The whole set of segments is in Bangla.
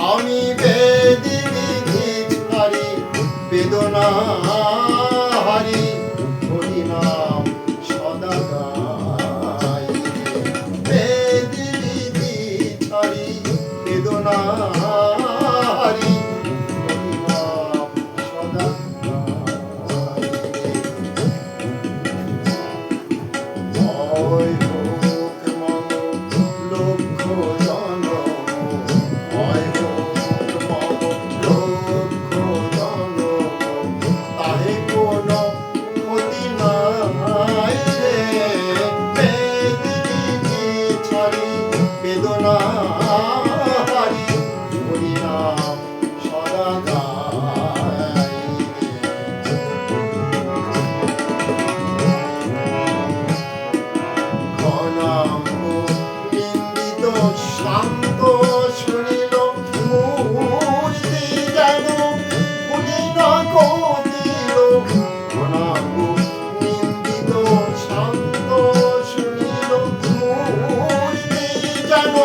আমি বেদি বিধি ছাড়ি বেদনা হারি হরি নাম সদা গাই বেদি বিধি ছাড়ি বেদনা হারি হরি নাম সদা গাই হয় হোক মম লক্ষ জনম হয় হোক মম লক্ষ জনম তাহে কোনো ক্ষতি নাই রে বেদি বিধি ছাড়ি বেদনা হারি হরি নাম সদা গাই ঘনাম্ব নিন্দিত শান্ত শুনিল মূর্তি যেন ভুলিল গতিল ঘনাম্ব নিন্দিত শান্ত শুনিল মূর্তি যেন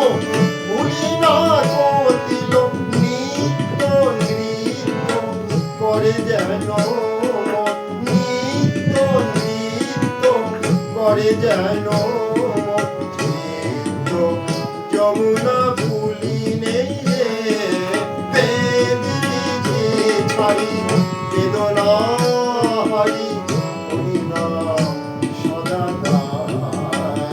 ভুলিল গতিল নিত্য নৃত্য করে যেন নিত্য নৃত্য করে যেন চিত্ত যমুনা ফুলি নেই রে বেদি বিধি ছাড়ি বেদনা হারি হরি নাম সদা গাই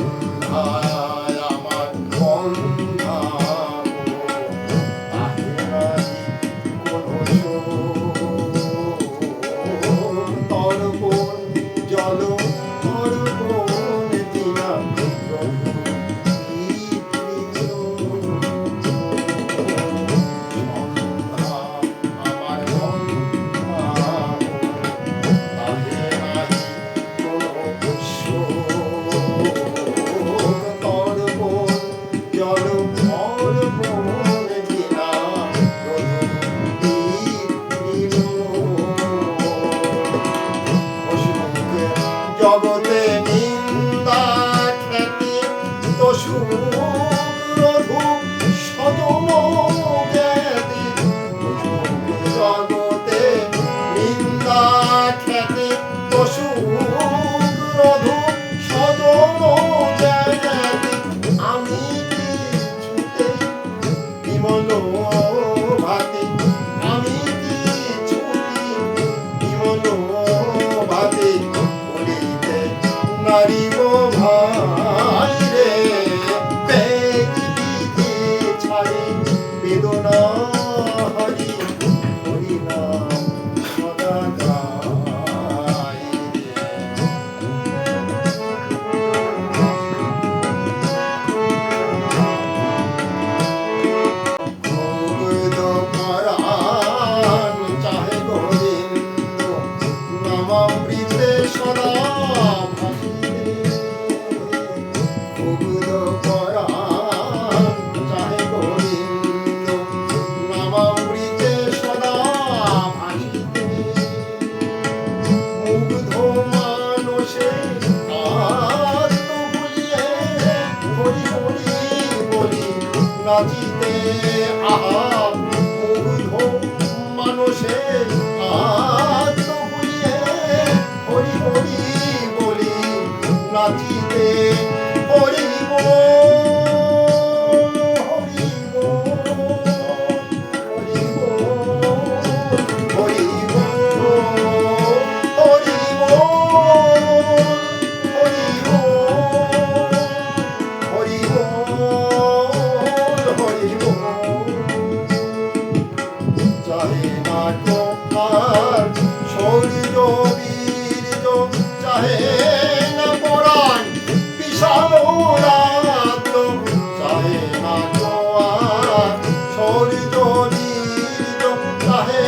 সন্ধ্যায় আমার বন্ধা তাহে নাহি কোনো তর্পণ জল তর্পণ দিনা প্রভু সন্ধ্যা আমার বন্ধা তাহে নাহি কোনো তর্পণ জল তর্পণ দিনা প্রভু জগতে নিন্দা খ্যাতি দোষু রঘু সদম জ্ঞাতি জগতে নিন্দা খ্যাতি দোষু রঘু সদম জ্ঞাতি আমি কিছুতে বিমল ভাতি আমি কিছুতে বিমল ভাতি বলিতে নারী গো ভাই রে বেদি বিধি ছাড়ি বেদনা হারি হরি নাম সদা গাই মুগ্ধ পরাণ চাহে গোবিন্দ নামামৃতে সদা ভাসিতে মুগ্ধ পরাণ চাহে গোবিন্দ নামামৃতে সদা ভাসিতে মুগ্ধ মানসে আত্ম ভুলিয়ে হরি হরি বলি নাচিতে আহা মুগ্ধ মানসে আত্ম ভুলিয়ে হরি হরি বলি নাচিতে হরি বল হরি বল হরি বল হরি বল হরি বল হরি বল চাহে না তো আর শৌর্য বীর্য চাহে না পরাণ বিশাল রাত্র চাহে না তো আর শৌর্য বীর্য চাহে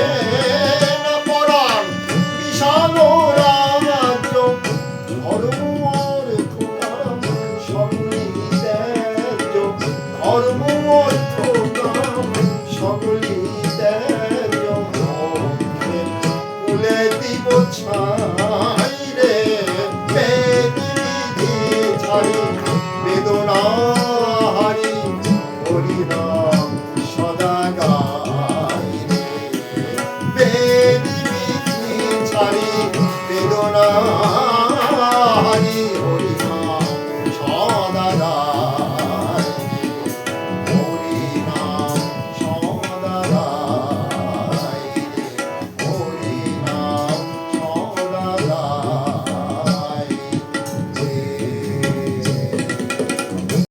না পরাণ বিশাল রাজ্য ধর্ম অর্থ কাম সকলি ত্যায্য ধর্ম অর্থ কাম সকলি বেদনা